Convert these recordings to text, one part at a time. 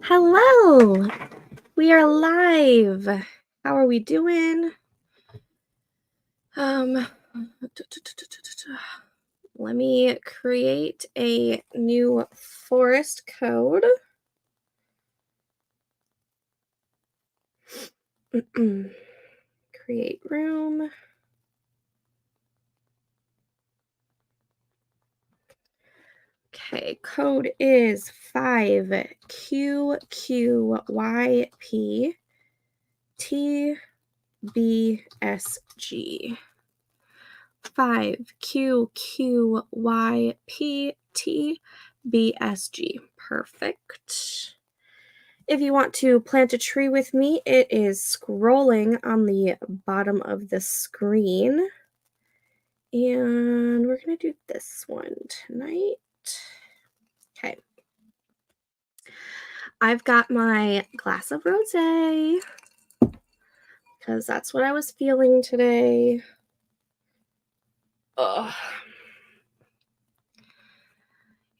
Hello, we are live. How are we doing? Let me create a new forest code. Create room. Okay, code is 5QQYPTBSG. 5QQYPTBSG. Perfect. If you want to plant a tree with me, it is scrolling on the bottom of the screen. And we're going to do this one tonight. Okay. I've got my glass of rosé because that's what I was feeling today. Ugh.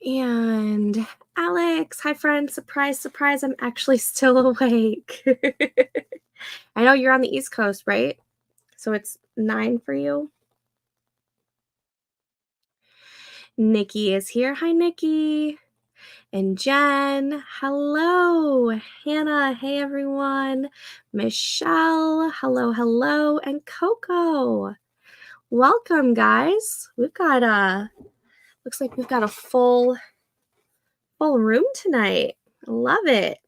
And Alex, hi friend, surprise, I'm actually still awake. I know you're on the East Coast, right? So it's 9 for you. Nikki is here. Hi, Nikki. And Jen, hello. Hannah, hey everyone. Michelle, hello. And Coco, welcome, guys. We've got looks like we've got a full room tonight. Love it.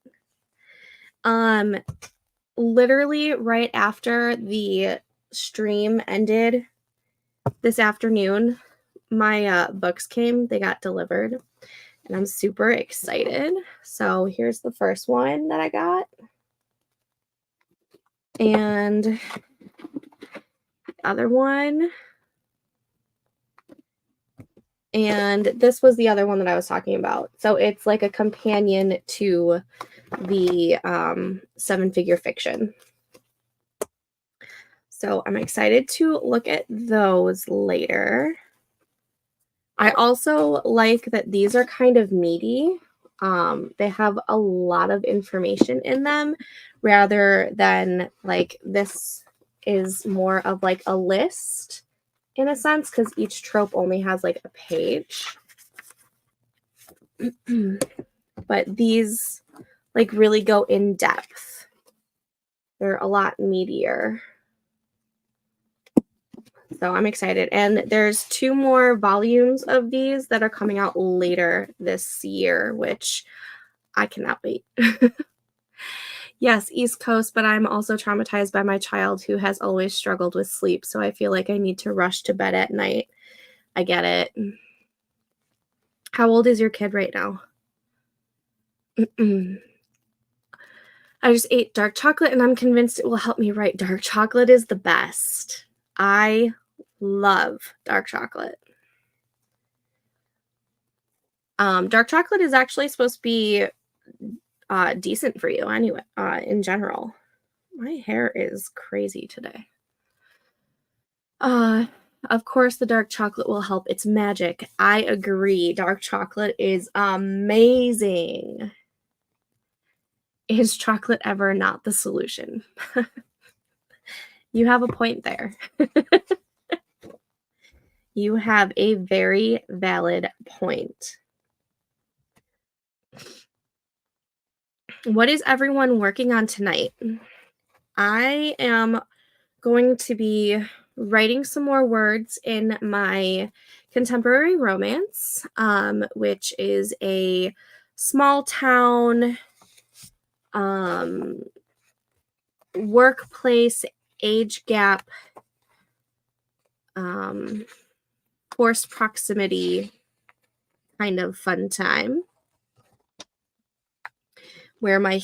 Literally right after the stream ended this afternoon, my books came. They got delivered. And I'm super excited. So here's the first one that I got. And the other one. And this was the other one that I was talking about. So it's like a companion to the 7-figure fiction. So I'm excited to look at those later. I also like that these are kind of meaty. They have a lot of information in them rather than like this is more of like a list in a sense because each trope only has like a page. But these like really go in depth. They're a lot meatier. So I'm excited. And there's 2 more volumes of these that are coming out later this year, which I cannot wait. Yes, East Coast, but I'm also traumatized by my child who has always struggled with sleep. So I feel like I need to rush to bed at night. I get it. How old is your kid right now? I just ate dark chocolate and I'm convinced it will help me write. Dark chocolate is the best. I love dark chocolate. Dark chocolate is actually supposed to be decent for you anyway, in general. My hair is crazy today. Of course, the dark chocolate will help. It's magic. I agree. Dark chocolate is amazing. Is chocolate ever not the solution? You have a point there. You have a very valid point. What is everyone working on tonight? I am going to be writing some more words in my contemporary romance, which is a small town workplace age gap forced proximity kind of fun time where my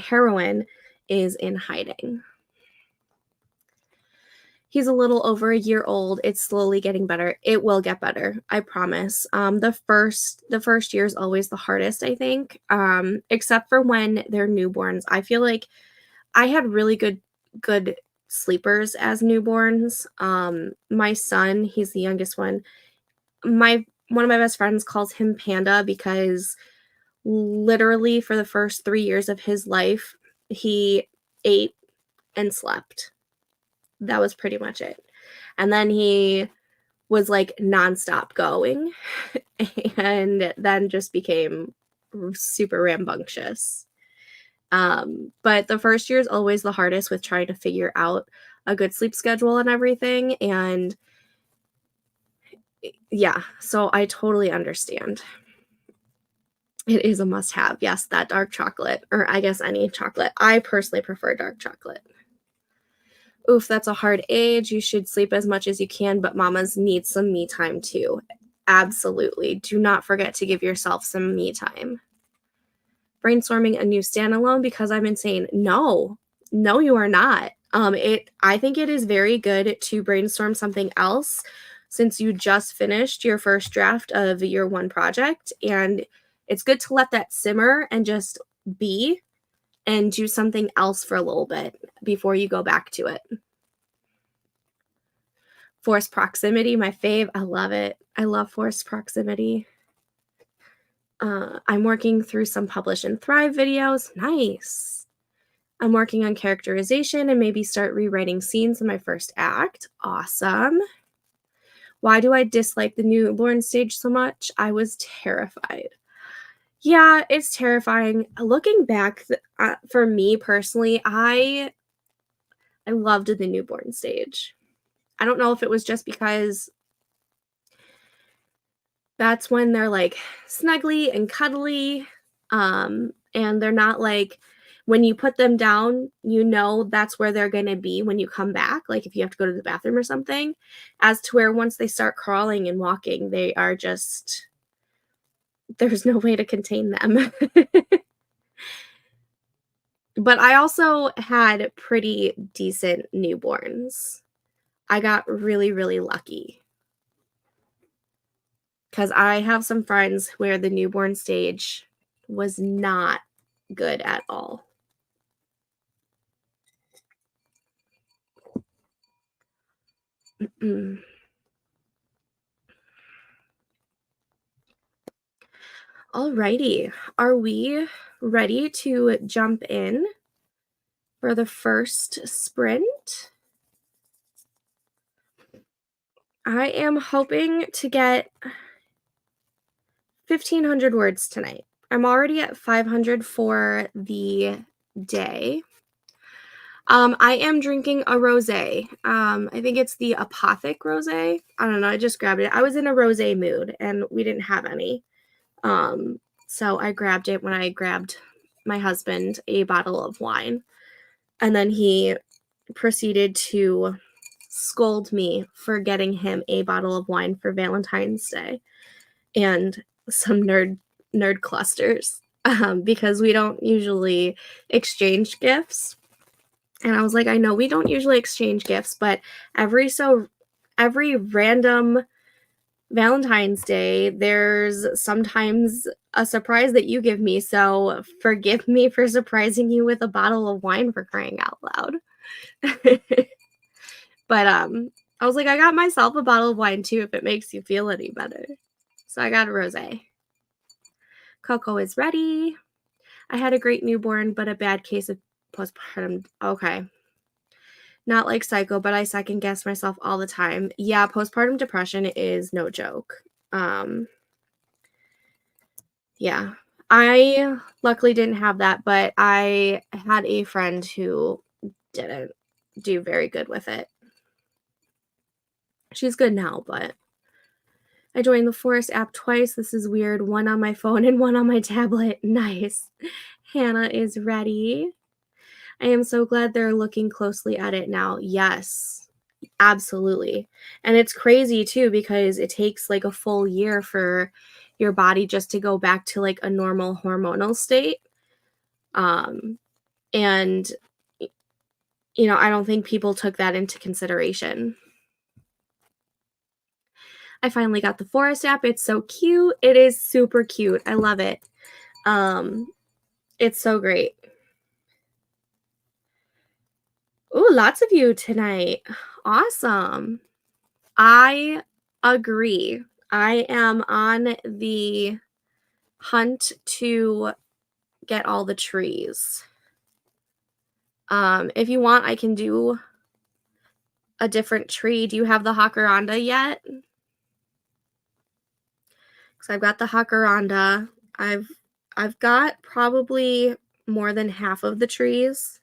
heroine is in hiding. He's a little over a year old. It's slowly getting better. It will get better, I promise. The first year is always the hardest, I think, except for when they're newborns. I feel like I had really good sleepers as newborns. My son, he's the youngest one. One of my best friends calls him Panda because Literally for the first 3 years of his life, he ate and slept. That was pretty much it. And then he was, like, nonstop going and then just became super rambunctious. But the first year is always the hardest with trying to figure out a good sleep schedule and everything, and yeah, so I totally understand. It is a must-have. Yes, that dark chocolate, or I guess any chocolate. I personally prefer dark chocolate. Oof, that's a hard age. You should sleep as much as you can, but mamas need some me time too. Absolutely. Do not forget to give yourself some me time. Brainstorming a new standalone because I'm insane. No, no, you are not. I think it is very good to brainstorm something else since you just finished your first draft of your one project, and it's good to let that simmer and just be and do something else for a little bit before you go back to it. Forced proximity, my fave. I love it. I love forced proximity. I'm working through some Publish and Thrive videos. Nice. I'm working on characterization and maybe start rewriting scenes in my first act. Awesome. Why do I dislike the newborn stage so much? I was terrified. Yeah, it's terrifying. Looking back, for me personally, I loved the newborn stage. I don't know if it was just because that's when they're, like, snuggly and cuddly, and they're not, like when you put them down, you know that's where they're gonna be when you come back, like, if you have to go to the bathroom or something, as to where once they start crawling and walking, they are just there's no way to contain them. But I also had pretty decent newborns. I got really, really lucky. 'Cause I have some friends where the newborn stage was not good at all. Mm. Alrighty. Are we ready to jump in for the first sprint? I am hoping to get 1,500 words tonight. I'm already at 500 for the day. I am drinking a rosé. I think it's the Apothic rosé. I don't know, I just grabbed it. I was in a rosé mood, and we didn't have any. So I grabbed it when I grabbed my husband a bottle of wine, and then he proceeded to scold me for getting him a bottle of wine for Valentine's Day and some nerd clusters, because we don't usually exchange gifts. And I was like, I know we don't usually exchange gifts, but every random Valentine's Day, there's sometimes a surprise that you give me. So forgive me for surprising you with a bottle of wine, for crying out loud. But I was like, I got myself a bottle of wine too, if it makes you feel any better. So I got a rosé. Coco is ready. I had a great newborn, but a bad case of postpartum. Okay. Not like psycho, but I second guess myself all the time. Yeah, postpartum depression is no joke. Yeah. I luckily didn't have that, but I had a friend who didn't do very good with it. She's good now, but I joined the Forest app twice. This is weird. One on my phone and one on my tablet. Nice. Hannah is ready. I am so glad they're looking closely at it now. Yes, absolutely. And it's crazy too because it takes like a full year for your body just to go back to like a normal hormonal state. And I don't think people took that into consideration. I finally got the Forest app. It's so cute. It is super cute. I love it. It's so great. Ooh, lots of you tonight. Awesome. I agree. I am on the hunt to get all the trees. If you want, I can do a different tree. Do you have the jacaranda yet? Because I've got the jacaranda. I've got probably more than half of the trees.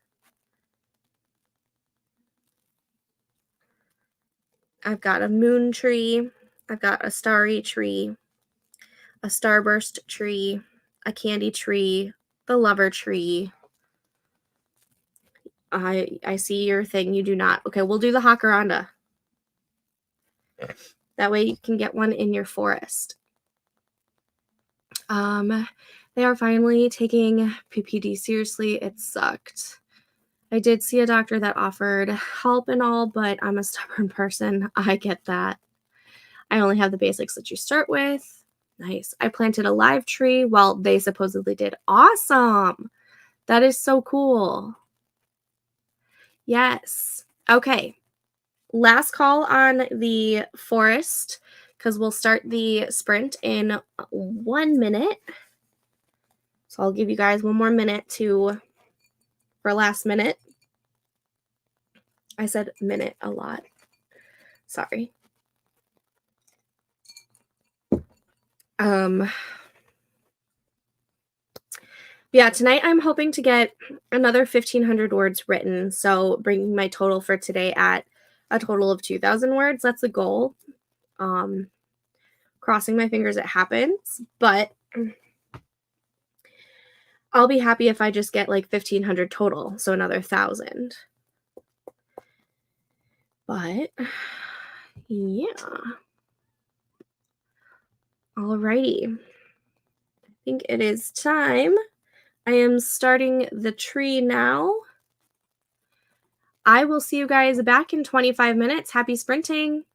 I've got a moon tree. I've got a starry tree, a starburst tree, a candy tree, the lover tree. I see your thing. You do not. Okay, we'll do the jacaranda. That way you can get one in your forest. They are finally taking PPD seriously. It sucked. I did see a doctor that offered help and all, but I'm a stubborn person. I get that. I only have the basics that you start with. Nice. I planted a live tree. Well, they supposedly did. Awesome. That is so cool. Yes. Okay. Last call on the forest because we'll start the sprint in 1 minute. So I'll give you guys 1 more minute for last minute. I said minute a lot. Sorry. Yeah, tonight I'm hoping to get another 1,500 words written, so bringing my total for today at a total of 2,000 words. That's the goal. Crossing my fingers it happens, but I'll be happy if I just get like 1,500 total, so another 1,000. But yeah. Alrighty. I think it is time. I am starting the tree now. I will see you guys back in 25 minutes. Happy sprinting.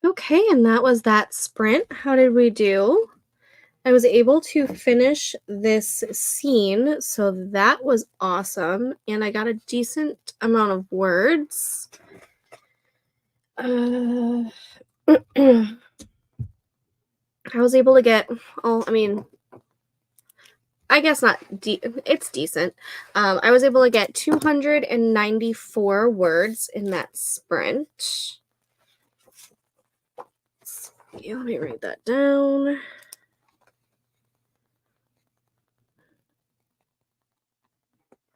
Okay, and that was that sprint. How did we do? I was able to finish this scene, so that was awesome, and I got a decent amount of words. Uh, I was able to get, oh, I mean, I guess not, it's decent. I was able to get 294 words in that sprint. Yeah, let me write that down.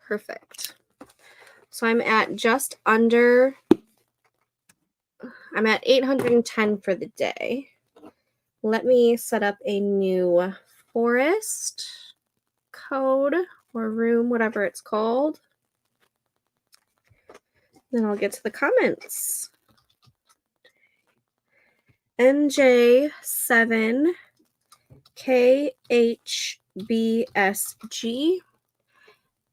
Perfect. So I'm at just under, I'm at 810 for the day. Let me set up a new forest code or room, whatever it's called. Then I'll get to the comments. NJ7KHBSG,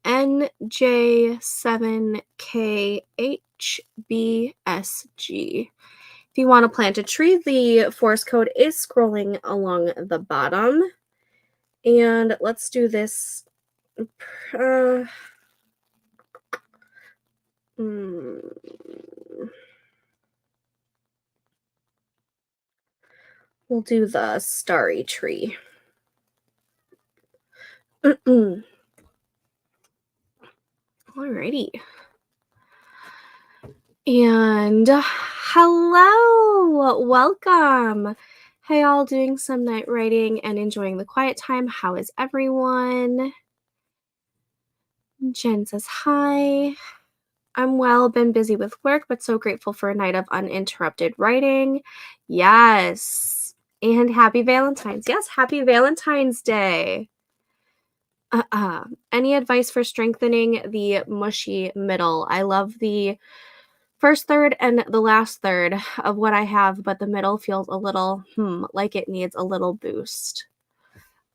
NJ7KHBSG. If you want to plant a tree, the forest code is scrolling along the bottom. And let's do this. We'll do the starry tree. Alrighty. And hello, welcome. Hey, all, doing some night writing and enjoying the quiet time. How is everyone? Jen says hi. I'm well, been busy with work, but so grateful for a night of uninterrupted writing. Yes. And happy Valentine's. Yes, happy Valentine's Day. Any advice for strengthening the mushy middle? I love the first third and the last third of what I have, but the middle feels a little, like it needs a little boost.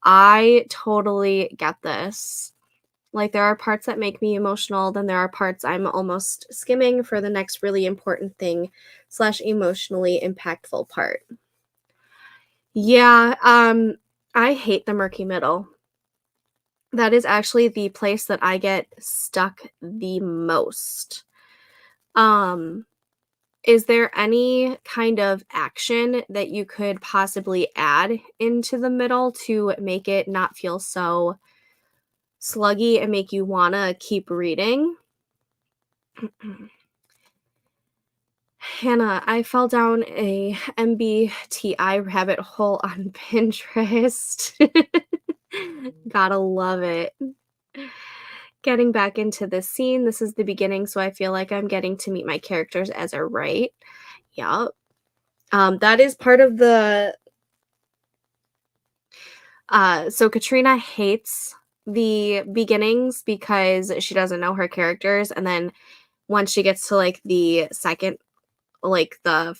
I totally get this. Like, there are parts that make me emotional, then there are parts I'm almost skimming for the next really important thing / emotionally impactful part. Yeah, I hate the murky middle. That is actually the place that I get stuck the most. Is there any kind of action that you could possibly add into the middle to make it not feel so sluggy and make you wanna keep reading? Hannah, I fell down a MBTI rabbit hole on Pinterest. Gotta love it. Getting back into this scene. This is the beginning, so I feel like I'm getting to meet my characters as I write. Yep. That is part of the so Katrina hates the beginnings because she doesn't know her characters, and then once she gets to like the second, like the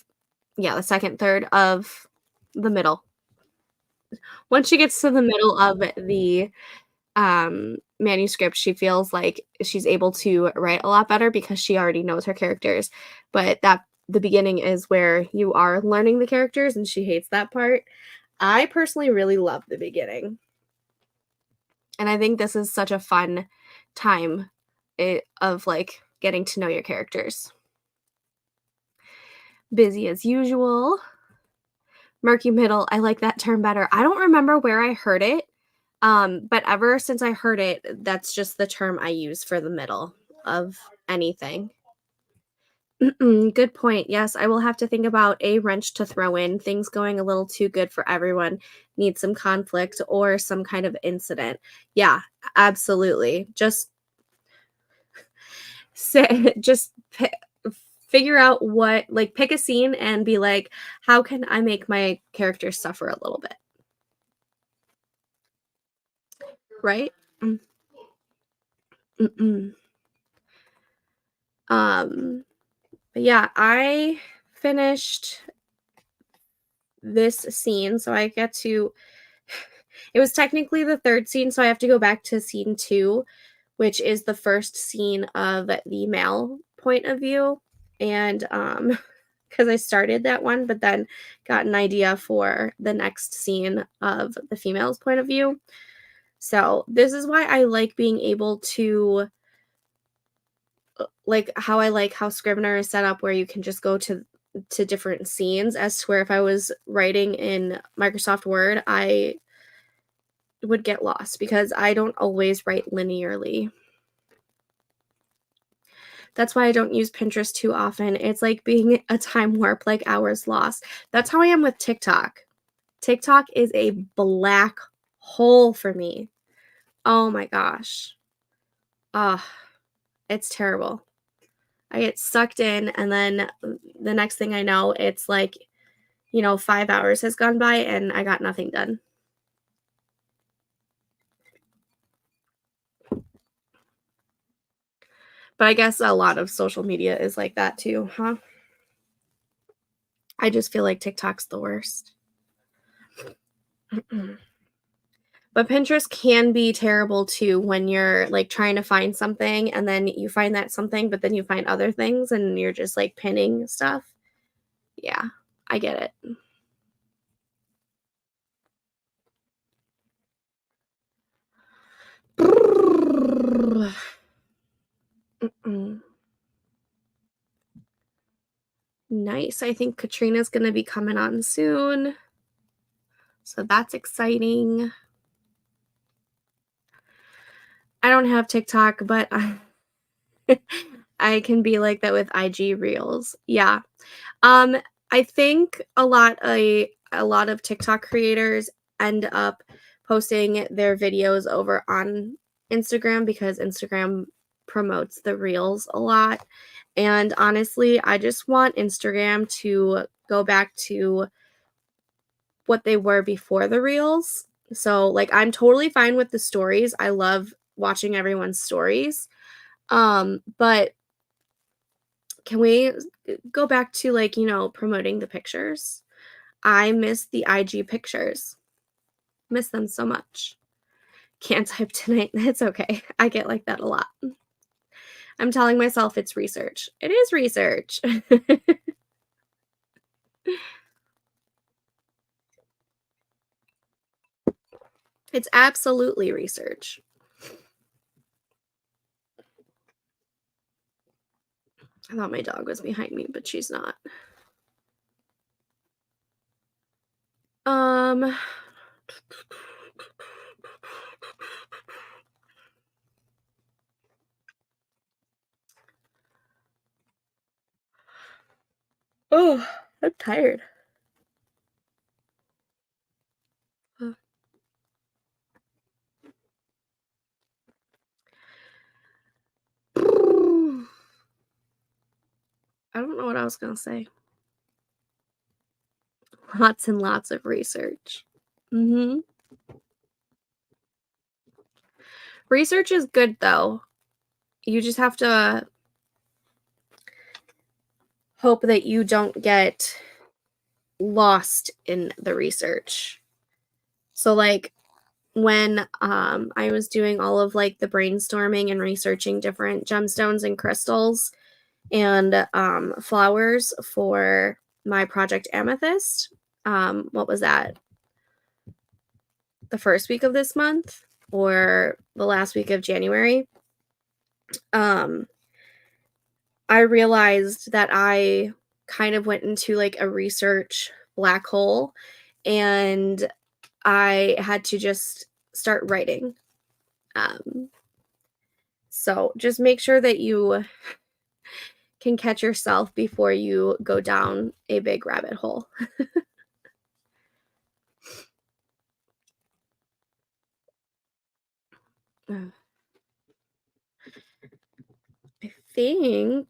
second third of the middle. Once she gets to the middle of the manuscript, she feels like she's able to write a lot better because she already knows her characters. But that the beginning is where you are learning the characters, and she hates that part. I personally really love the beginning. And I think this is such a fun time of like getting to know your characters. Busy as usual. Murky middle, I like that term better. I don't remember where I heard it, but ever since I heard it, that's just the term I use for the middle of anything. Good point. Yes, I will have to think about a wrench to throw in. Things going a little too good for everyone. Need some conflict or some kind of incident. Yeah, absolutely. Just say, figure out what, like, pick a scene and be like, how can I make my character suffer a little bit? Right? Mm. Mm-mm. But yeah, I finished this scene, so I get to it was technically the third scene, so I have to go back to scene 2, which is the first scene of the male point of view. And because I started that one, but then got an idea for the next scene of the female's point of view. So this is why I like being able to like how Scrivener is set up where you can just go to different scenes, as to where if I was writing in Microsoft Word, I would get lost because I don't always write linearly. That's why I don't use Pinterest too often. It's like being a time warp, like hours lost. That's how I am with TikTok. TikTok is a black hole for me. Oh my gosh. Ah, it's terrible. I get sucked in, and then the next thing I know, it's like, 5 hours has gone by and I got nothing done. But I guess a lot of social media is like that too, huh? I just feel like TikTok's the worst. But Pinterest can be terrible too when you're like trying to find something and then you find that something, but then you find other things and you're just like pinning stuff. Yeah, I get it. Nice. I think Katrina's going to be coming on soon. So that's exciting. I don't have TikTok, but I can be like that with IG Reels. Yeah. Um, I think a lot of TikTok creators end up posting their videos over on Instagram because Instagram promotes the Reels a lot. And honestly, I just want Instagram to go back to what they were before the Reels. So, like, I'm totally fine with the stories. I love watching everyone's stories. But can we go back to, like, promoting the pictures? I miss the IG pictures. Miss them so much. Can't type tonight. It's okay. I get like that a lot. I'm telling myself it's research. It is research. It's absolutely research. I thought my dog was behind me, but she's not. Um Oh, I'm tired. Uh, I don't know what I was going to say. Lots and lots of research. Mhm. Research is good though. You just have to hope that you don't get lost in the research. So like when I was doing all of like the brainstorming and researching different gemstones and crystals and flowers for my project Amethyst, what was that? The first week of this month or the last week of January? Um I realized that I kind of went into like a research black hole and I had to just start writing. Um, so just make sure that you can catch yourself before you go down a big rabbit hole. I think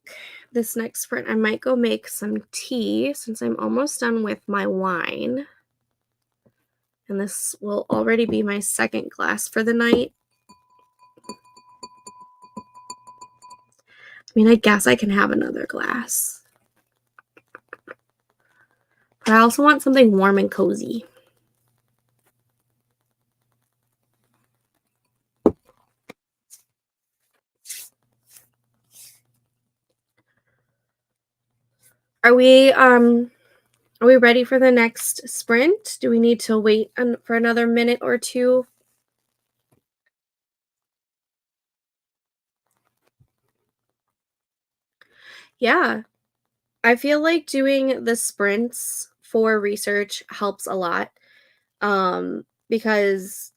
this next sprint, I might go make some tea since I'm almost done with my wine. And this will already be my second glass for the night. I mean, I guess I can have another glass. But I also want something warm and cozy. Are we ready for the next sprint? Do we need to wait for another minute or two? Yeah. I feel like doing the sprints for research helps a lot, because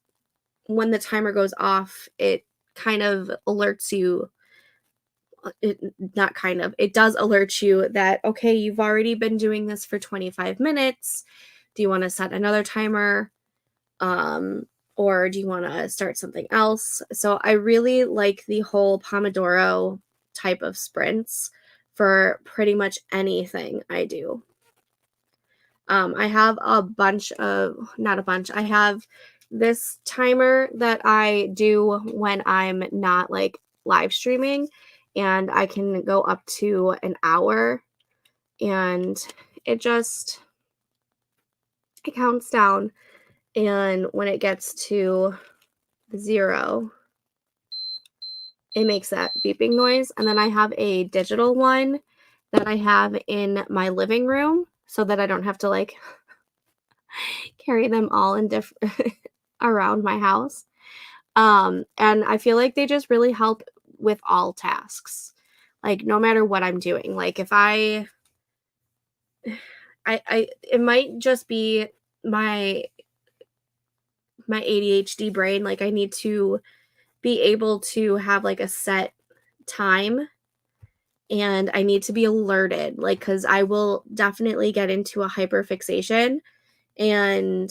when the timer goes off, it kind of alerts you, it not kind of, it does alert you that, okay, you've already been doing this for 25 minutes. Do you wanna set another timer? Um, or do you wanna start something else? So I really like the whole Pomodoro type of sprints for pretty much anything I do. I have a bunch of, not a bunch, I have this timer that I do when I'm not like live streaming, and I can go up to an hour, and it just, it counts down, and when it gets to 0, it makes that beeping noise. And then I have a digital one that I have in my living room so that I don't have to like carry them all in different around my house. And I feel like they just really help with all tasks. Like no matter what I'm doing. Like if I it might just be my my ADHD brain. Like I need to be able to have like a set time, and I need to be alerted, like, cuz I will definitely get into a hyperfixation, and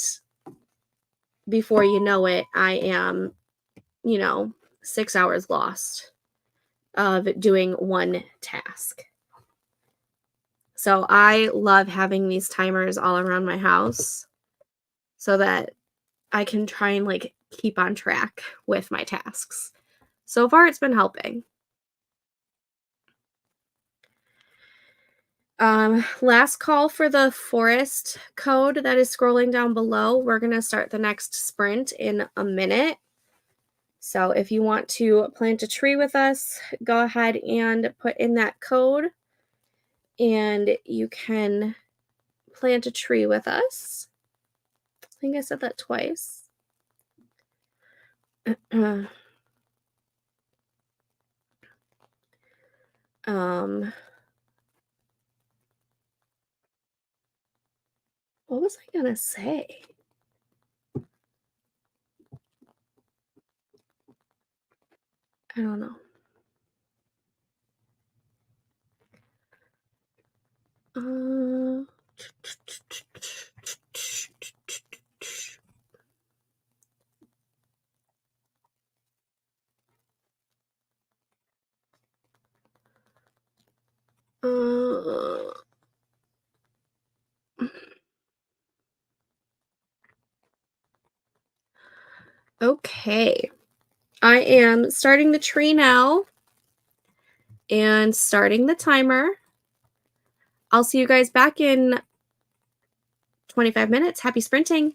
before you know it, I am, you know, 6 hours lost of doing one task. So I love having these timers all around my house so that I can try and like keep on track with my tasks. So far, it's been helping. Last call for the forest code that is scrolling down below. We're going to start the next sprint in a minute. So if you want to plant a tree with us, go ahead and put in that code, and you can plant a tree with us. I think I said that twice. um, what was I gonna say? I don't know. Uh, uh, okay. I am starting the tree now and starting the timer. I'll see you guys back in 25 minutes. Happy sprinting.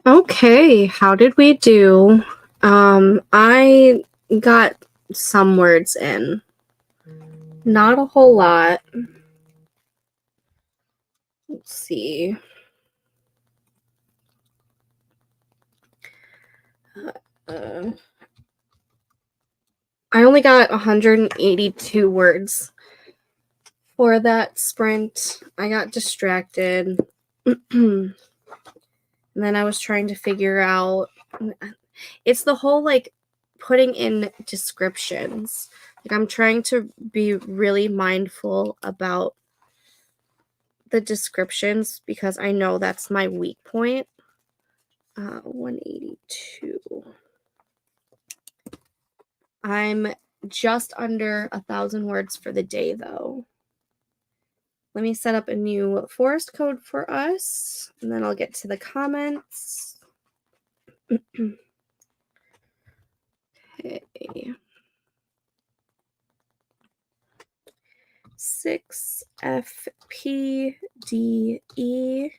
Okay, how did we do? I got some words in. Not a whole lot. Let's see. Uh, I only got 182 words for that sprint. I got distracted. And then I was trying to figure out, it's the whole like putting in descriptions. Like I'm trying to be really mindful about the descriptions because I know that's my weak point. 182. I'm just under 1,000 words for the day though. Let me set up a new forest code for us, and then I'll get to the comments. Okay. 6FPDE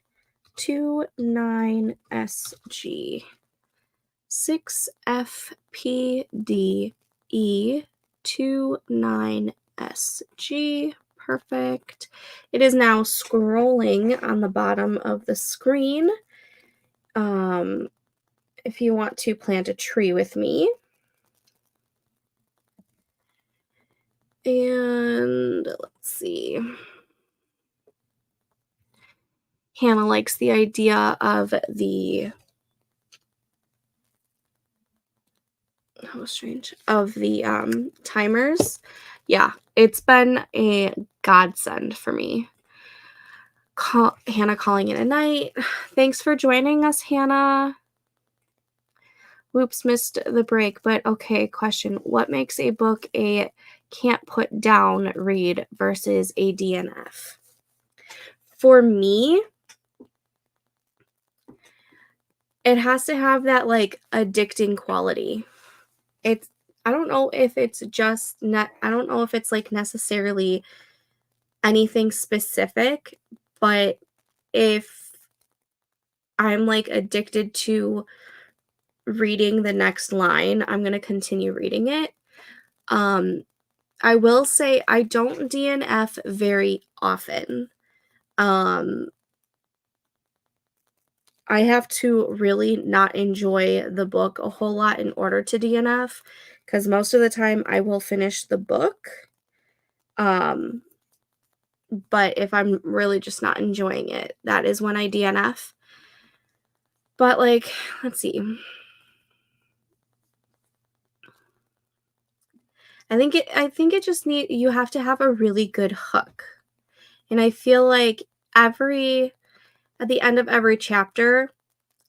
29SG. 6FPDE 29SG. Perfect. It is now scrolling on the bottom of the screen. If you want to plant a tree with me. And let's see. Hannah likes the idea of the timers. Yeah, it's been a godsend for me. Hannah calling it a night. Thanks for joining us, Hannah. Whoops, missed the break, but okay, question. What makes a book a can't put down read versus a DNF? For me, it has to have that like addicting quality. It's I don't know if it's just I don't know if it's like necessarily anything specific, but if I'm like addicted to reading the next line, I'm going to continue reading it. I will say I don't DNF very often. I have to really not enjoy the book a whole lot in order to DNF, because most of the time I will finish the book. But if I'm really just not enjoying it, that is when I DNF. But like, let's see. I think it just you have to have a really good hook. And I feel like at the end of every chapter,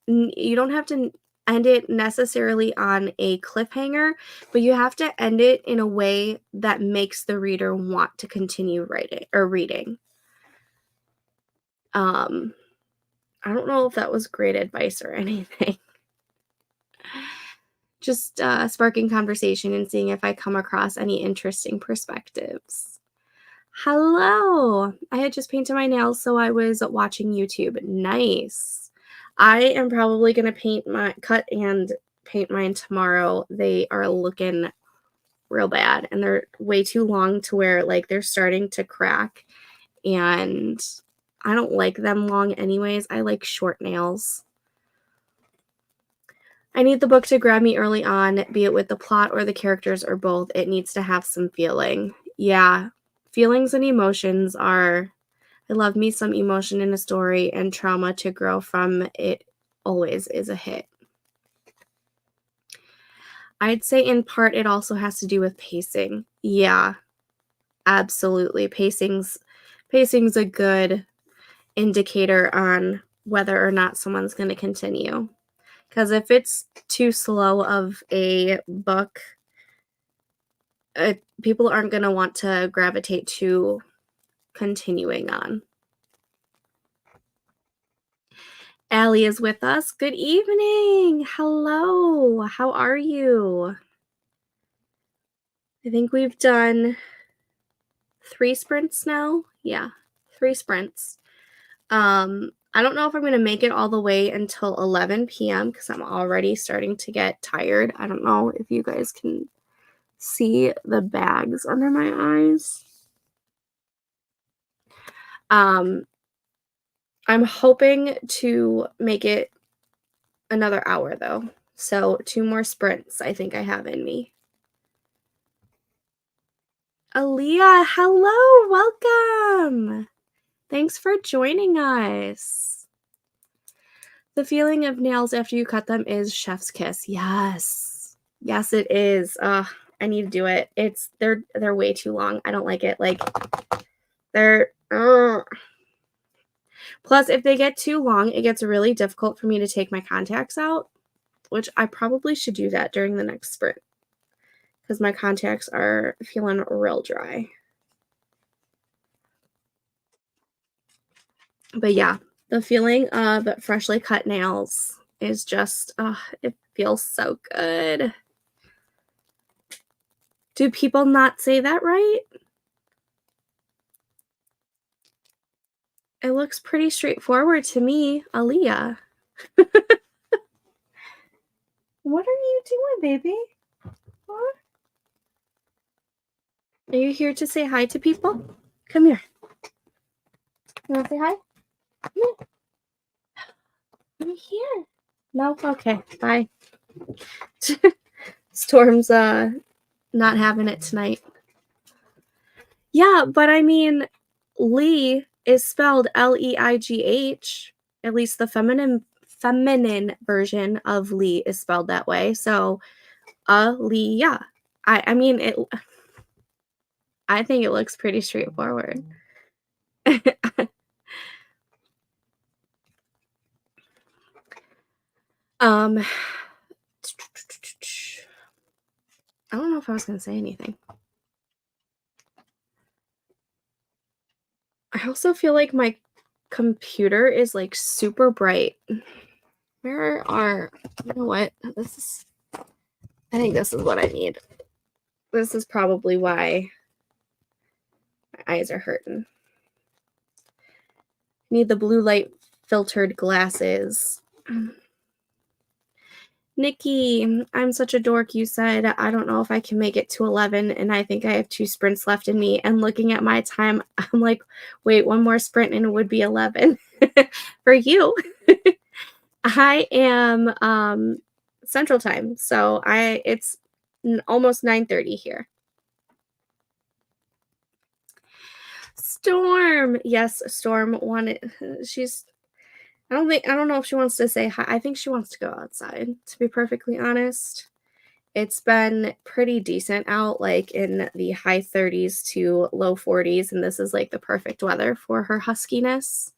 you don't have to end it necessarily on a cliffhanger, but you have to end it in a way that makes the reader want to continue writing or reading. I don't know if that was great advice or anything. Just sparking conversation and seeing if I come across any interesting perspectives. Hello! I had just painted my nails, so I was watching YouTube. Nice. I am probably going to cut and paint mine tomorrow. They are looking real bad, and they're way too long to where, like, they're starting to crack, and I don't like them long anyways. I like short nails. I need the book to grab me early on, be it with the plot or the characters or both. It needs to have some feeling. Yeah, feelings and emotions are, I love me some emotion in a story, and trauma to grow from it always is a hit. I'd say in part it also has to do with pacing. Yeah, absolutely. Pacing's a good indicator on whether or not someone's going to continue. Because if it's too slow of a book, people aren't going to want to gravitate to continuing on. Allie is with us. Good evening. Hello. How are you? I think we've done 3 sprints now. Yeah, 3 sprints. I don't know if I'm going to make it all the way until 11 p.m. because I'm already starting to get tired. I don't know if you guys can see the bags under my eyes. I'm hoping to make it another hour though. So 2 more sprints I think I have in me. Aaliyah, hello, welcome. Thanks for joining us. The feeling of nails after you cut them is chef's kiss. Yes. Yes, it is. I need to do it. They're way too long. I don't like it. Like they're plus if they get too long, it gets really difficult for me to take my contacts out, which I probably should do that during the next sprint because my contacts are feeling real dry. But yeah, the feeling of freshly cut nails is just, it feels so good. Do people not say that right? It looks pretty straightforward to me, Aaliyah. What are you doing, baby? What? Are you here to say hi to people? Come here. You want to say hi? Come here. Come here. No? Okay, bye. Storm's not having it tonight. Yeah, but I mean, Lee is spelled Leigh. At least the feminine version of Lee is spelled that way. So, Aaliyah. I mean it. I think it looks pretty straightforward. I don't know if I was gonna say anything. I also feel like my computer is like super bright. Where are, you know what? I think this is what I need. This is probably why my eyes are hurting. Need the blue light filtered glasses. Nikki, I'm such a dork. You said, I don't know if I can make it to 11, and I think I have 2 sprints left in me. And looking at my time, I'm like, wait, 1 more sprint and it would be 11 for you. I am Central Time, so it's almost 9:30 here. Storm, yes, Storm wanted. I don't know if she wants to say hi. I think she wants to go outside, to be perfectly honest. It's been pretty decent out, like in the high 30s to low 40s, and this is like the perfect weather for her huskiness.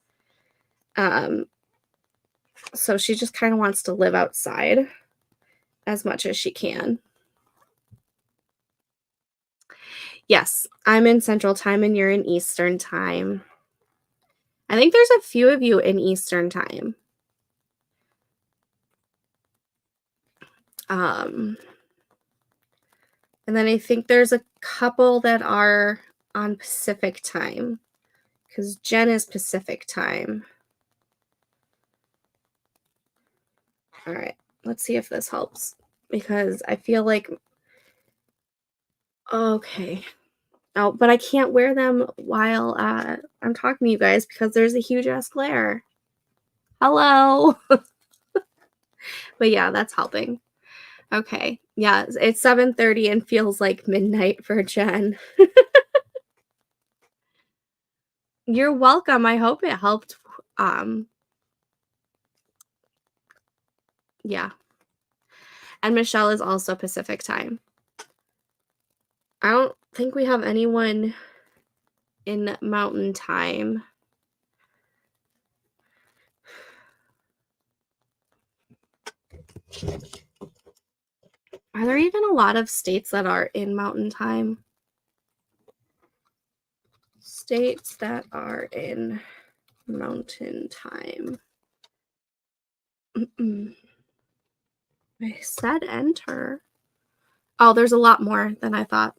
So she just kind of wants to live outside as much as she can. Yes, I'm in Central Time and you're in Eastern Time. I think there's a few of you in Eastern Time. And then I think there's a couple that are on Pacific Time because Jen is Pacific Time. All right, let's see if this helps because I feel like, okay. Oh, but I can't wear them while I'm talking to you guys because there's a huge ass glare. Hello. But yeah, that's helping. Okay. Yeah, it's 7:30 and feels like midnight for Jen. You're welcome. I hope it helped. Yeah. And Michelle is also Pacific Time. I don't think we have anyone in Mountain Time. Are there even a lot of states that are in Mountain Time? States that are in Mountain Time. I said enter. Oh, there's a lot more than I thought.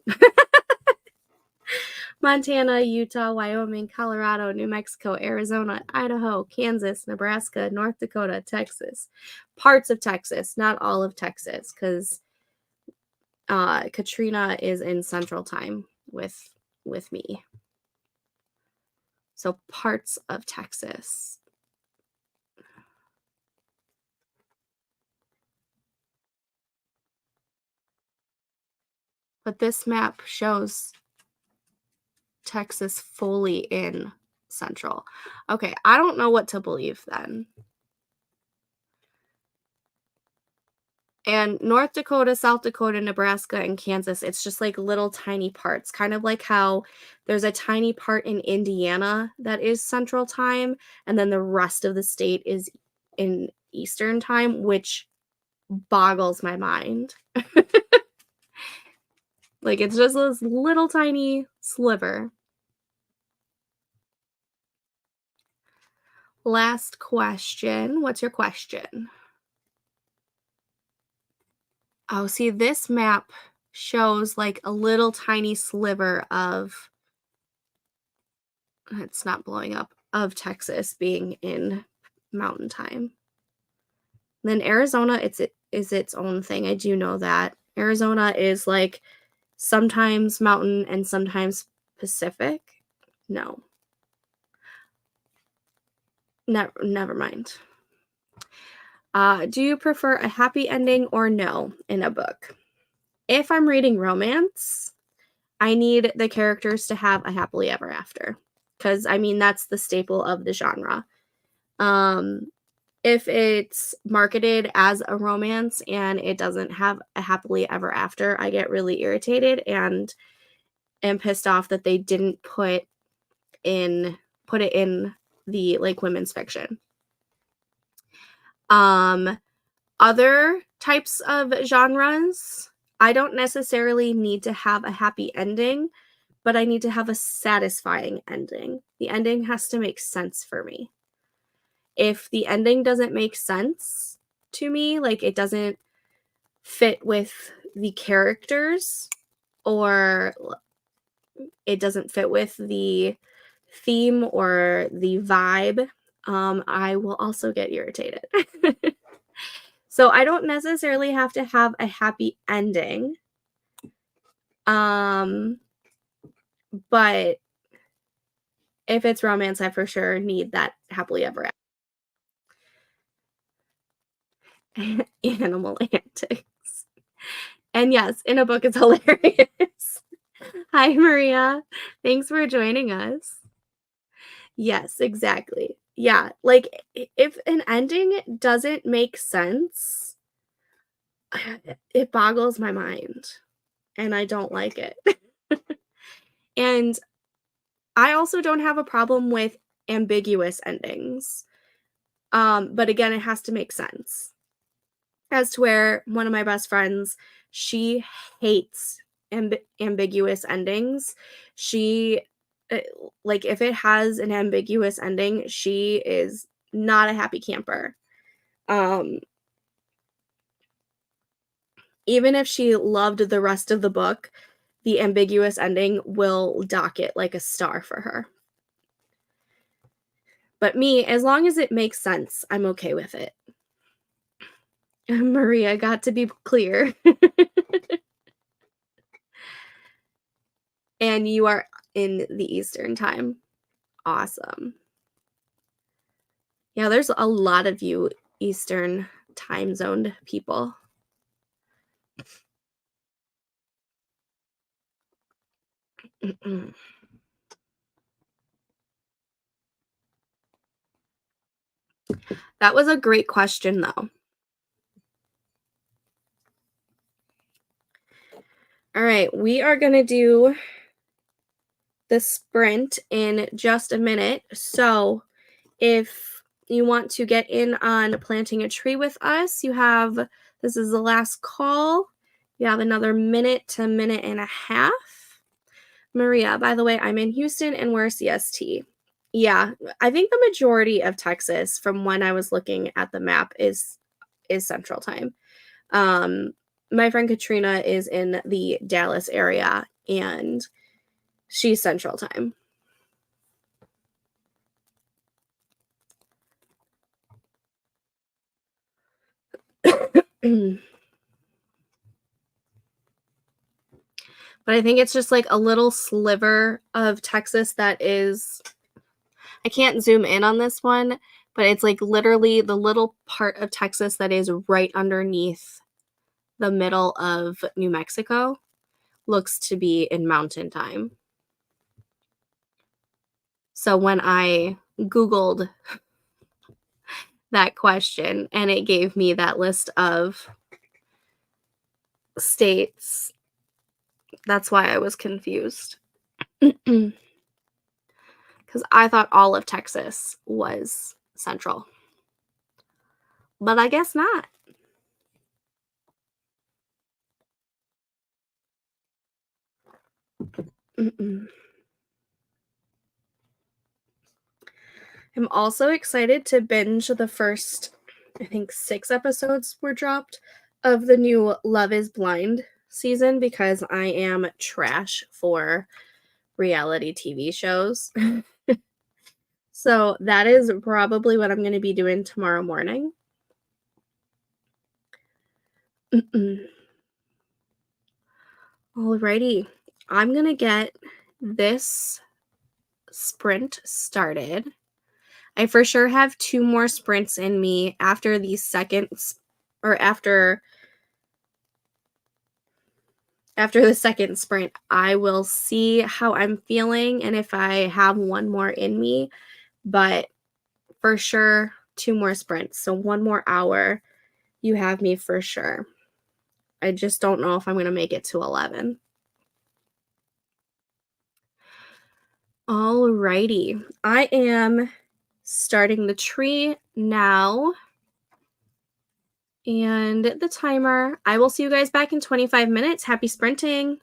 Montana, Utah, Wyoming, Colorado, New Mexico, Arizona, Idaho, Kansas, Nebraska, North Dakota, Texas. Parts of Texas, not all of Texas, because Katrina is in Central Time with me. So parts of Texas. But this map shows Texas fully in Central. Okay, I don't know what to believe then. And North Dakota, South Dakota, Nebraska, and Kansas, it's just like little tiny parts, kind of like how there's a tiny part in Indiana that is Central Time, and then the rest of the state is in Eastern Time, which boggles my mind. Like, it's just this little tiny sliver. Last question. What's your question? Oh, see, this map shows like a little tiny sliver of, it's not blowing up, of Texas being in Mountain Time. Then Arizona, is its own thing. I do know that. Arizona is like sometimes Mountain and sometimes Pacific. No. Never mind. Do you prefer a happy ending or no in a book? If I'm reading romance, I need the characters to have a happily ever after, because I mean that's the staple of the genre. If it's marketed as a romance and it doesn't have a happily ever after, I get really irritated and am pissed off that they didn't put it in the like women's fiction. Other types of genres, I don't necessarily need to have a happy ending, but I need to have a satisfying ending. The ending has to make sense for me. If the ending doesn't make sense to me, like it doesn't fit with the characters or it doesn't fit with the theme or the vibe, I will also get irritated. So I don't necessarily have to have a happy ending. But if it's romance, I for sure need that happily ever after. Animal antics. And yes, in a book, it's hilarious. Hi, Maria. Thanks for joining us. Yes, exactly. Yeah, like if an ending doesn't make sense, it boggles my mind and I don't like it. And I also don't have a problem with ambiguous endings. But again, it has to make sense. As to where one of my best friends, she hates ambiguous endings. She like if it has an ambiguous ending, she is not a happy camper. Even if she loved the rest of the book, the ambiguous ending will dock it like a star for her. But me, as long as it makes sense, I'm okay with it. Maria got to be clear. And you are in the Eastern time. Awesome. Yeah, there's a lot of you Eastern time zoned people. That was a great question, though. All right, we are going to do the sprint in just a minute. So if you want to get in on planting a tree with us, this is the last call. You have another minute to minute and a half. Maria, by the way, I'm in Houston and we're CST. Yeah, I think the majority of Texas, from when I was looking at the map, is Central Time. My friend Katrina is in the Dallas area, and She's Central Time. But I think it's just like a little sliver of Texas that is, I can't zoom in on this one, but it's like literally the little part of Texas that is right underneath the middle of New Mexico looks to be in mountain time. So when I Googled that question and it gave me that list of states, that's why I was confused. Because I thought all of Texas was central. But I guess not. Mm-mm. I'm also excited to binge the first, I think 6 episodes were dropped of the new Love is Blind season because I am trash for reality TV shows. So that is probably what I'm going to be doing tomorrow morning. Alrighty, I'm going to get this sprint started. I for sure have 2 more sprints in me after these seconds, or after the second sprint. I will see how I'm feeling and if I have 1 more in me, but for sure 2 more sprints. So 1 more hour, you have me for sure. I just don't know if I'm going to make it to 11. Alrighty, I am starting the tree now. And the timer. I will see you guys back in 25 minutes. Happy sprinting.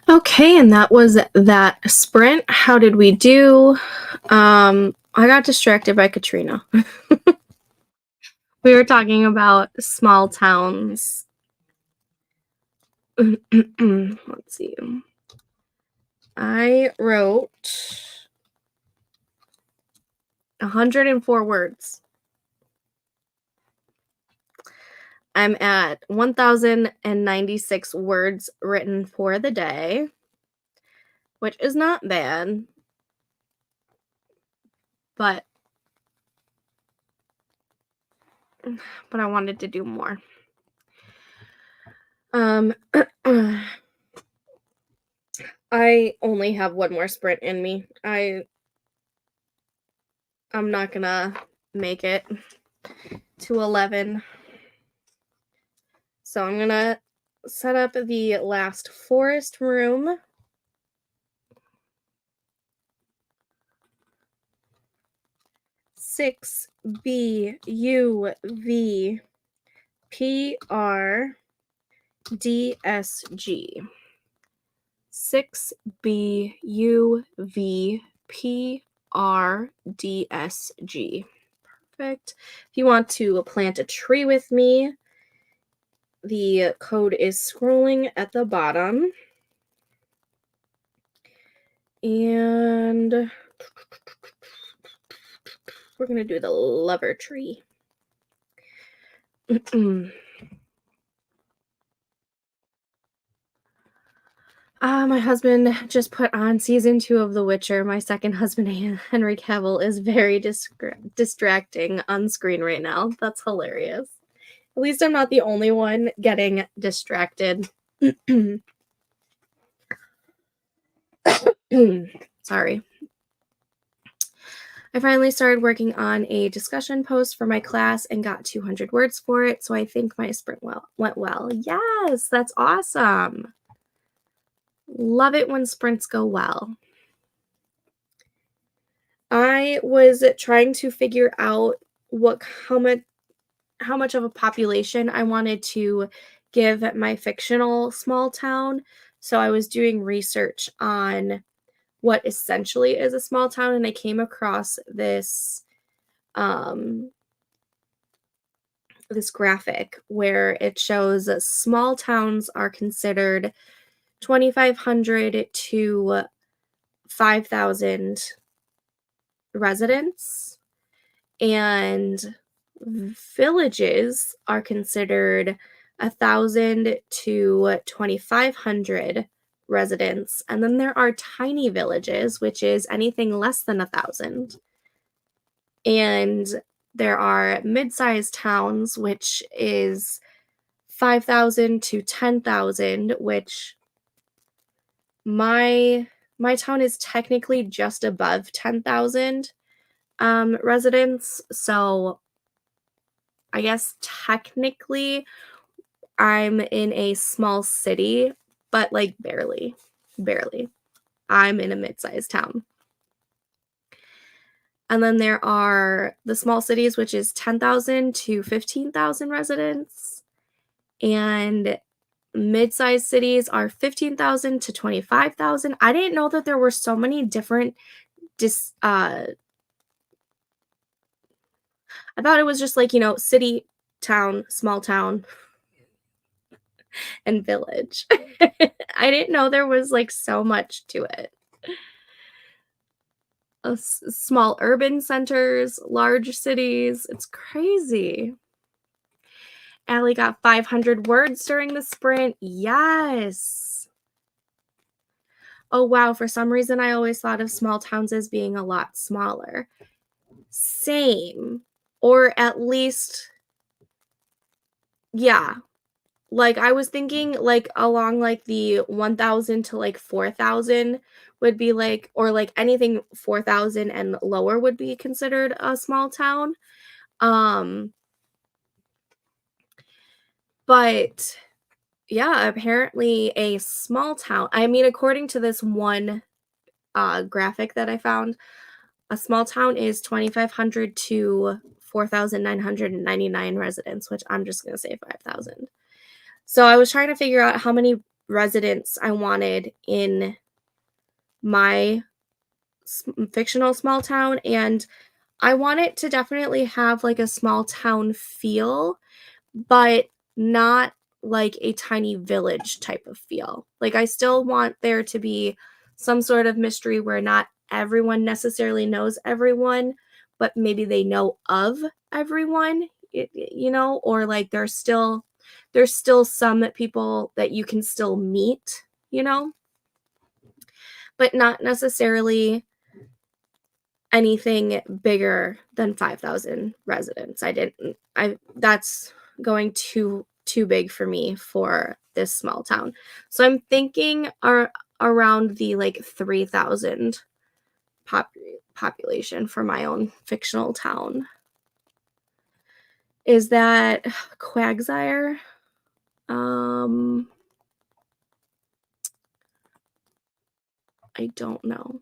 Okay, and that was that sprint. How did we do? I got distracted by Katrina. We were talking about small towns. Let's see. I wrote 104 words. I'm at 1,096 words written for the day, which is not bad, but I wanted to do more. I only have one more sprint in me. I'm not gonna make it to 11. So I'm gonna set up the last forest room. Six BUVPRDSG. 6BUVPRDSG. Perfect. If you want to plant a tree with me, the code is scrolling at the bottom. And we're going to do the lover tree. My husband just put on season 2 of The Witcher. My second husband, Henry Cavill, is very distracting on screen right now. That's hilarious. At least I'm not the only one getting distracted. Sorry. I finally started working on a discussion post for my class and got 200 words for it, so I think my sprint went well. Yes, that's awesome. Love it when sprints go well. I was trying to figure out how much of a population I wanted to give my fictional small town. So I was doing research on what essentially is a small town, and I came across this this graphic where it shows that small towns are considered 2,500 to 5,000 residents, and villages are considered 1,000 to 2,500 residents, and then there are tiny villages, which is anything less than 1,000, and there are mid-sized towns, which is 5,000 to 10,000, which my town is technically just above 10,000 residents, so I guess technically I'm in a small city, but like barely. I'm in a mid-sized town. And then there are the small cities, which is 10,000 to 15,000 residents, and mid-sized cities are 15,000 to 25,000. I didn't know that there were so many different I thought it was just like, city, town, small town, and village. I didn't know there was like so much to it. Small urban centers, large cities. It's crazy. Allie got 500 words during the sprint. Yes. Oh, wow. For some reason, I always thought of small towns as being a lot smaller. Same. Or at least, yeah. Like, I was thinking, like, along, like, the 1,000 to, like, 4,000 would be, like, or, like, anything 4,000 and lower would be considered a small town. But, yeah, apparently a small town, I mean, according to this one, graphic that I found, a small town is 2,500 to 4,999 residents, which I'm just gonna say 5,000. So I was trying to figure out how many residents I wanted in my fictional small town, and I want it to definitely have like a small town feel, but not like a tiny village type of feel. Like, I still want there to be some sort of mystery where not everyone necessarily knows everyone, but maybe they know of everyone, or like there's still some people that you can still meet, you know, but not necessarily anything bigger than 5,000 residents. That's going too big for me for this small town. So I'm thinking around the like 3,000 population for my own fictional town. Is that Quagsire? Um I don't know.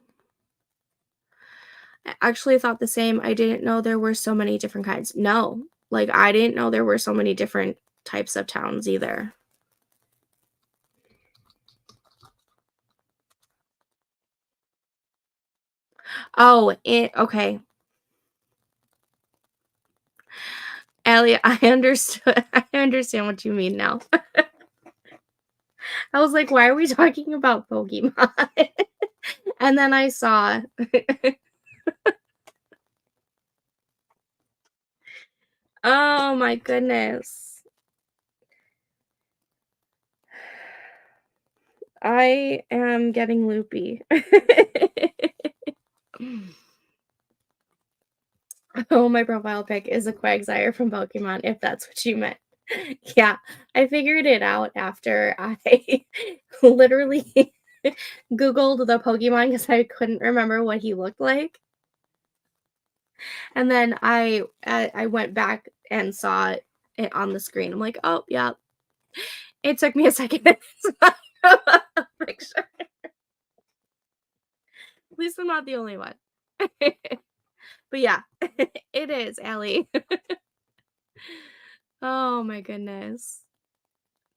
I actually thought the same. I didn't know there were so many different kinds. No, like, I didn't know there were so many different types of towns either. Oh, okay. Allie, I understood. I understand what you mean now. I was like, why are we talking about Pokemon? And then I saw. Oh my goodness. I am getting loopy. Oh, my profile pic is a Quagsire from Pokemon, if that's what you meant. Yeah, I figured it out after I literally Googled the Pokemon because I couldn't remember what he looked like. And then I went back and saw it on the screen. I'm like, oh yeah. It took me a second to spot a picture. At least I'm not the only one. But yeah, it is, Allie. Oh my goodness.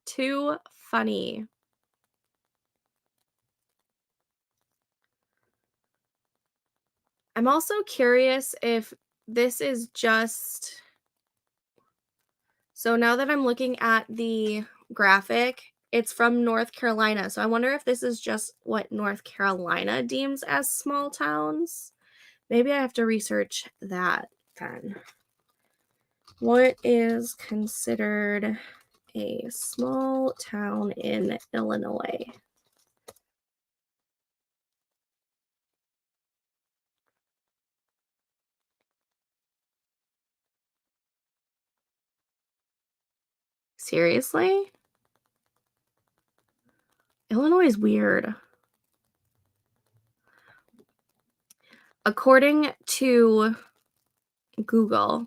Too funny. I'm also curious if this is just so now that I'm looking at the graphic, it's from North Carolina. So I wonder if this is just what North Carolina deems as small towns. Maybe I have to research that then. What is considered a small town in Illinois? Seriously? Illinois is weird. According to Google,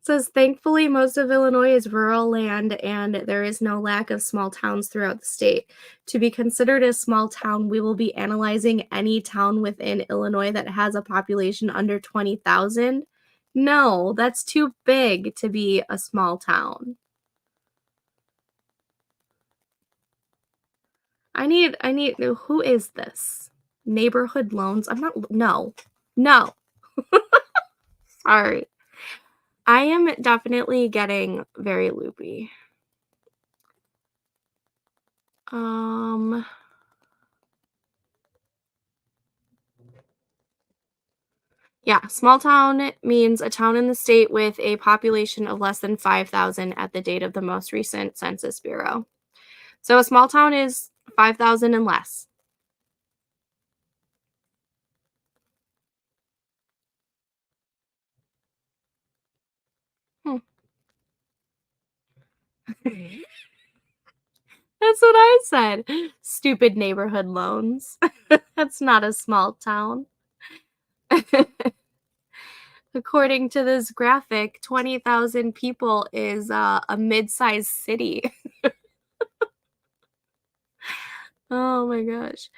says thankfully most of Illinois is rural land and there is no lack of small towns throughout the state. To be considered a small town, we will be analyzing any town within Illinois that has a population under 20,000. No, that's too big to be a small town. I need who is this? Neighborhood loans? I'm not no. No. Sorry. I am definitely getting very loopy. Um Yeah, small town means a town in the state with a population of less than 5,000 at the date of the most recent Census Bureau. So a small town is 5,000 and less. Hmm. That's what I said. Stupid neighborhood loans. That's not a small town. According to this graphic, 20,000 people is a mid-sized city. Oh my gosh.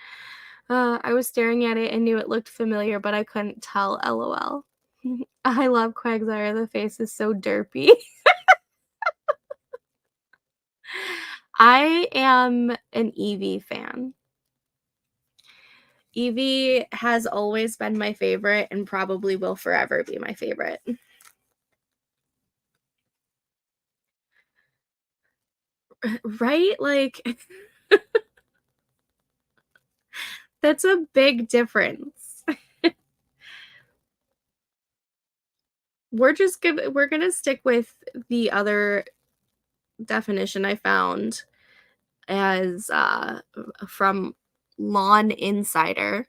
I was staring at it and knew it looked familiar, but I couldn't tell. LOL. I love Quagsire. The face is so derpy. I am an Evie fan. Evie has always been my favorite and probably will forever be my favorite. Right? Like, that's a big difference. We're gonna stick with the other definition I found as from Lawn Insider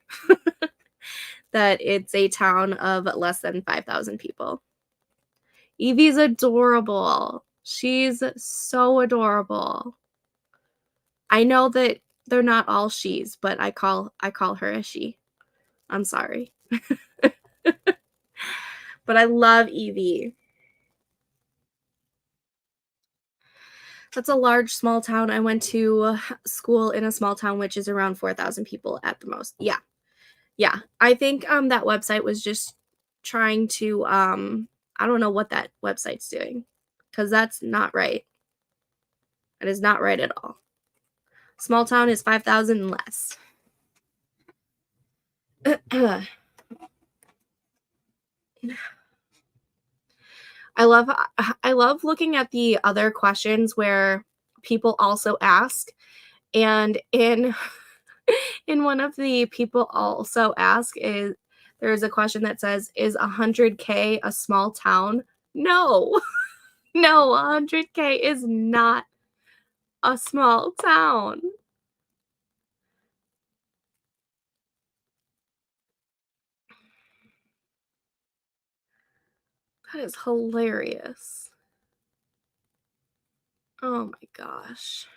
that it's a town of less than 5,000 people. Evie's adorable. She's so adorable. I know that they're not all she's, but I call her a she. I'm sorry. But I love Evie. That's a large small town. I went to school in a small town which is around 4,000 people at the most. Yeah. Yeah. I think that website was just trying to I don't know what that website's doing cuz that's not right. That is not right at all. Small town is 5,000 and less. I love I love looking at the other questions where people also ask, and in in one of the people also ask is there's a question that says, "Is 100K a small town?" No. No, 100K is not a small town. That is hilarious. Oh my gosh.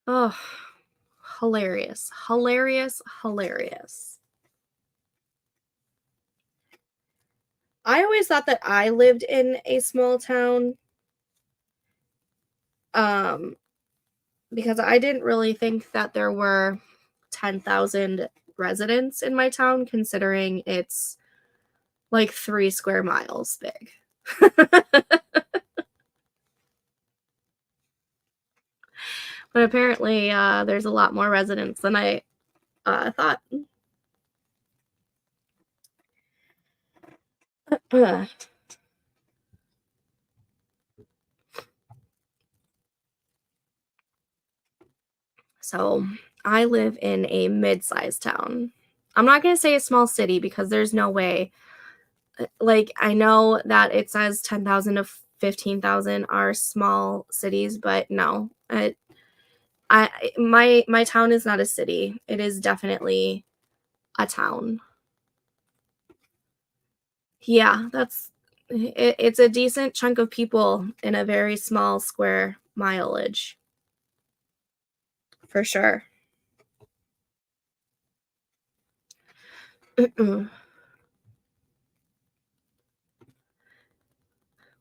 Oh, hilarious. Hilarious, hilarious. I always thought that I lived in a small town, um, because I didn't really think that there were 10,000 residents in my town, considering it's like 3 square miles big. But apparently, there's a lot more residents than I thought. So I live in a mid-sized town. I'm not going to say a small city because there's no way. Like, I know that it says 10,000 to 15,000 are small cities, but no. My town is not a city. It is definitely a town. Yeah, it's a decent chunk of people in a very small square mileage, for sure.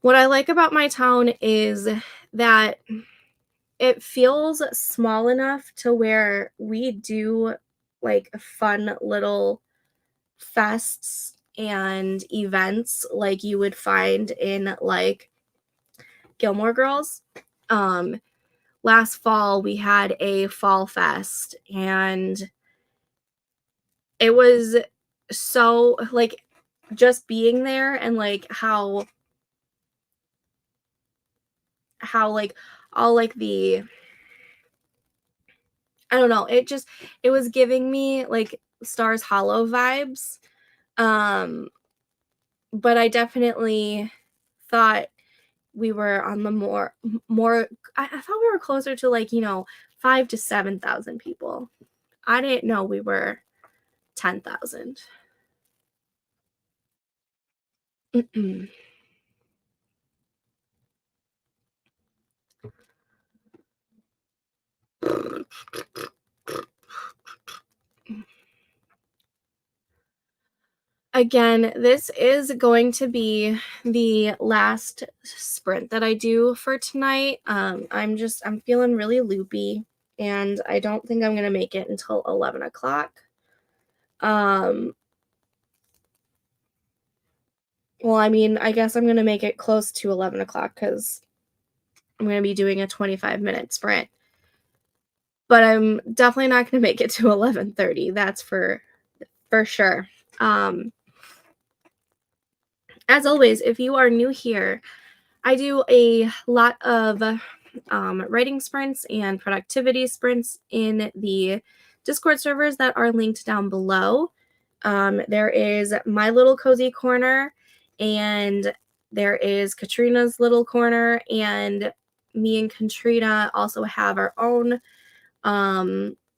What I like about my town is that it feels small enough to where we do like fun little fests and events like you would find in like Gilmore Girls. Um Last fall we had a fall fest and it was so like just being there and like how like all like the I don't know, it was giving me like Stars Hollow vibes. Um but I definitely thought we were on the more I thought we were closer to like, 5 to 7,000 people. I didn't know we were 10,000. Again, this is going to be the last sprint that I do for tonight. I'm feeling really loopy and I don't think I'm gonna make it until 11 o'clock. Um Well, I mean, I guess I'm gonna make it close to 11 o'clock because I'm gonna be doing a 25-minute sprint. But I'm definitely not gonna make it to 11:30, that's for sure. Um, as always, if you are new here, I do a lot of writing sprints and productivity sprints in the Discord servers that are linked down below. There is my little cozy corner, and there is Katrina's little corner, and me and Katrina also have our own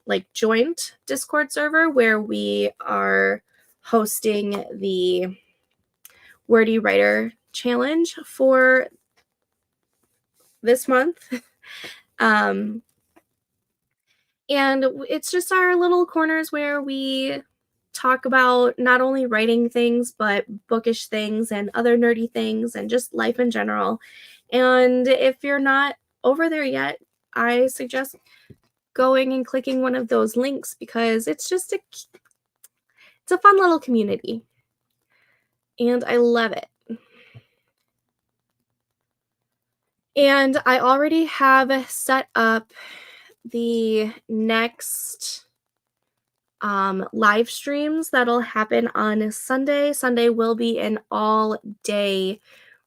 like joint Discord server where we are hosting the Wordy Writer challenge for this month. Um, and it's just our little corners where we talk about not only writing things, but bookish things and other nerdy things and just life in general. And if you're not over there yet, I suggest going and clicking one of those links because it's a fun little community and I love it. And I already have set up the next live streams that'll happen on Sunday. Sunday will be an all day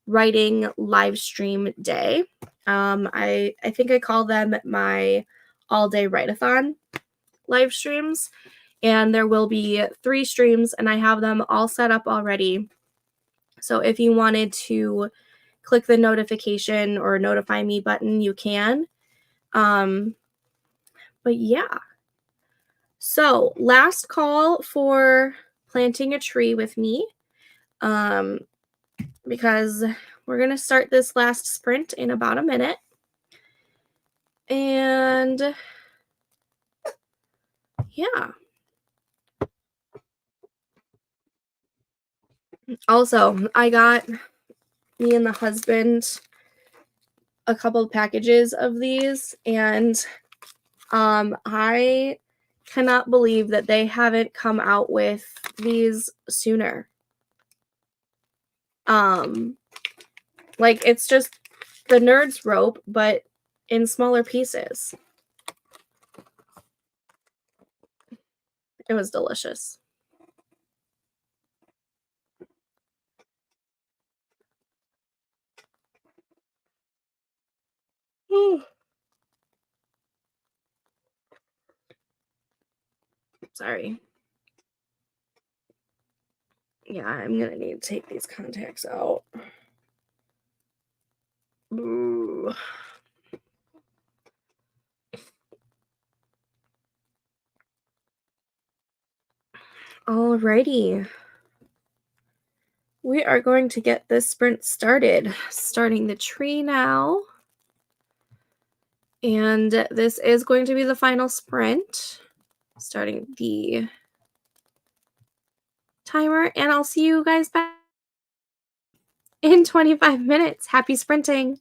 writing live stream day. I think I call them my all day write-a-thon live streams. And there will be 3 streams, and I have them all set up already. So if you wanted to click the notification or notify me button, you can. But yeah. So last call for planting a tree with me, um, because we're going to start this last sprint in about a minute. And yeah. Also, I got me and the husband a couple of packages of these, and I cannot believe that they haven't come out with these sooner. Like it's just the Nerds rope, but in smaller pieces. It was delicious. Sorry. Yeah, I'm gonna need to take these contacts out. Ooh. Alrighty. We are going to get this sprint started. Starting the tree now. And this is going to be the final sprint. Starting the timer, and I'll see you guys back in 25 minutes. Happy sprinting.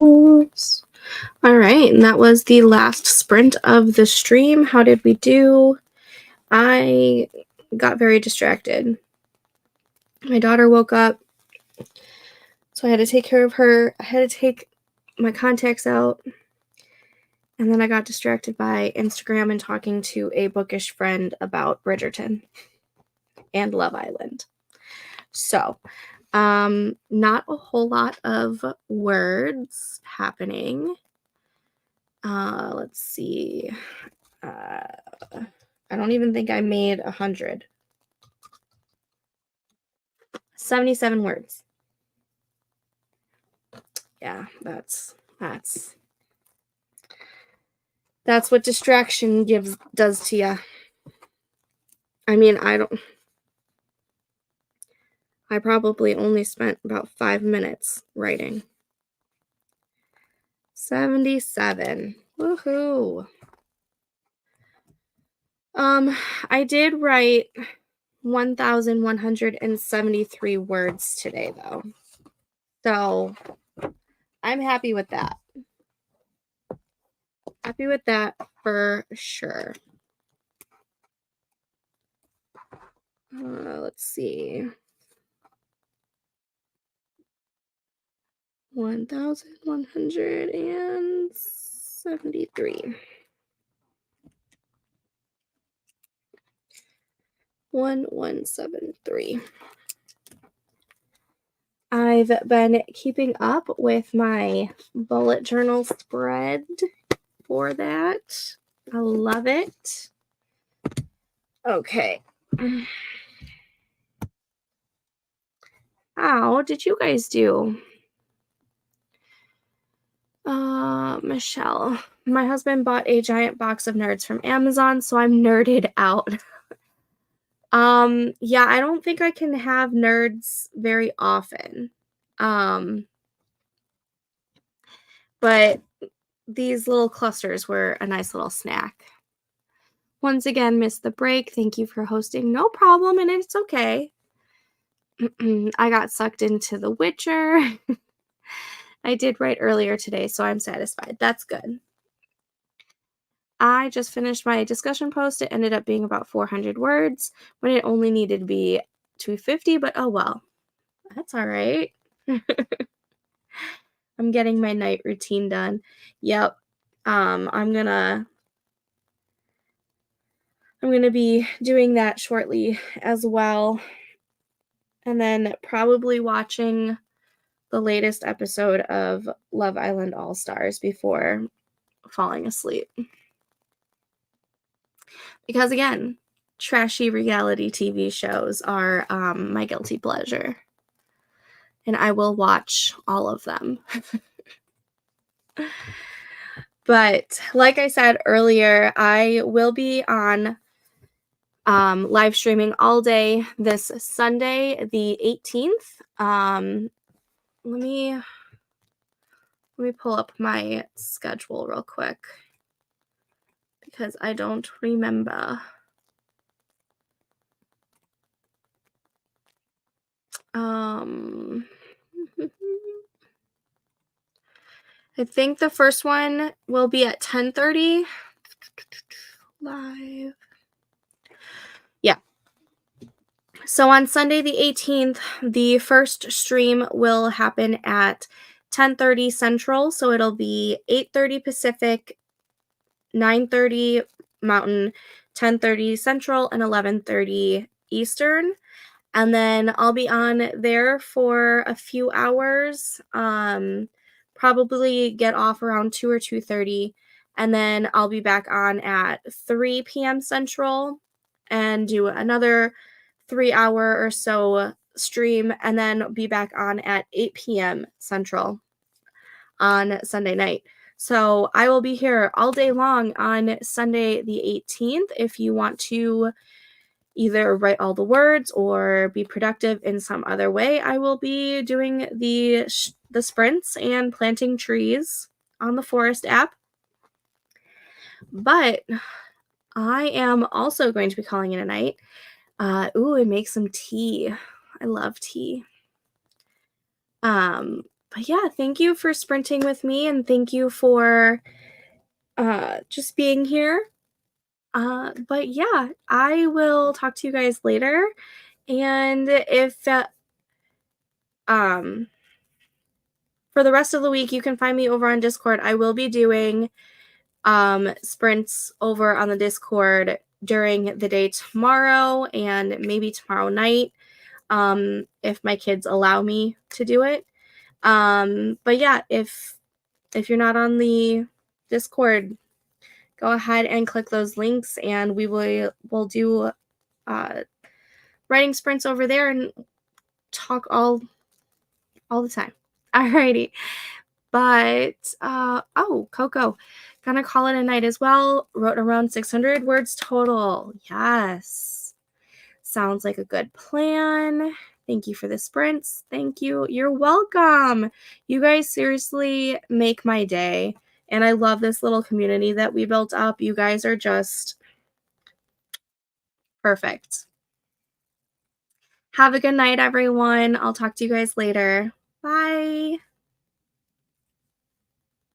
Oops. All right, and that was the last sprint of the stream. How did we do? I got very distracted. My daughter woke up, so I had to take care of her. I had to take my contacts out, and then I got distracted by Instagram and talking to a bookish friend about Bridgerton and Love Island. So, not a whole lot of words happening. Let's see. I don't even think I made 100. 77 words. Yeah, that's what distraction does to you. I mean, I probably only spent about 5 minutes writing. 77. Woohoo. I did write 1,173 words today, though. So I'm happy with that. Happy with that for sure. Let's see. 1,173. 1173. I've been keeping up with my bullet journal spread for that. I love it. Okay. How did you guys do? Michelle. My husband bought a giant box of nerds from Amazon, so I'm nerded out. Yeah, I don't think I can have nerds very often. But these little clusters were a nice little snack. Once again, missed the break. Thank you for hosting. No problem, and it's okay. I got sucked into The Witcher. I did write earlier today, so I'm satisfied. That's good. I just finished my discussion post. It ended up being about 400 words when it only needed to be 250, but oh well. That's all right. I'm getting my night routine done. Yep. I'm gonna be doing that shortly as well. And then probably watching the latest episode of Love Island All Stars before falling asleep. Because again, trashy reality TV shows are my guilty pleasure. And I will watch all of them. But like I said earlier, I will be on live streaming all day this Sunday, the 18th. Let me pull up my schedule real quick because I don't remember. I think the first one will be at 10:30 live. Yeah. So on Sunday the 18th, the first stream will happen at 10:30 Central. So it'll be 8:30 Pacific, 9:30 Mountain, 10:30 Central, and 11:30 Eastern. And then I'll be on there for a few hours. Probably get off around 2 or 2:30. And then I'll be back on at 3 p.m. Central and do another 3-hour or so stream, and then be back on at 8 p.m. Central on Sunday night. So I will be here all day long on Sunday the 18th. If you want to either write all the words or be productive in some other way, I will be doing the sprints and planting trees on the Forest app. But I am also going to be calling it a night. And make some tea. I love tea. But yeah, thank you for sprinting with me and thank you for just being here. But yeah, I will talk to you guys later. And if um for the rest of the week, you can find me over on Discord. I will be doing sprints over on the Discord during the day tomorrow and maybe tomorrow night, if my kids allow me to do it. But yeah, if you're not on the Discord, go ahead and click those links, and we'll do uh, writing sprints over there and talk all the time. Alrighty. But oh, Coco, gonna call it a night as well. Wrote around 600 words total. Yes. Sounds like a good plan. Thank you for the sprints. Thank you. You're welcome. You guys seriously make my day. And I love this little community that we built up. You guys are just perfect. Have a good night, everyone. I'll talk to you guys later. Bye.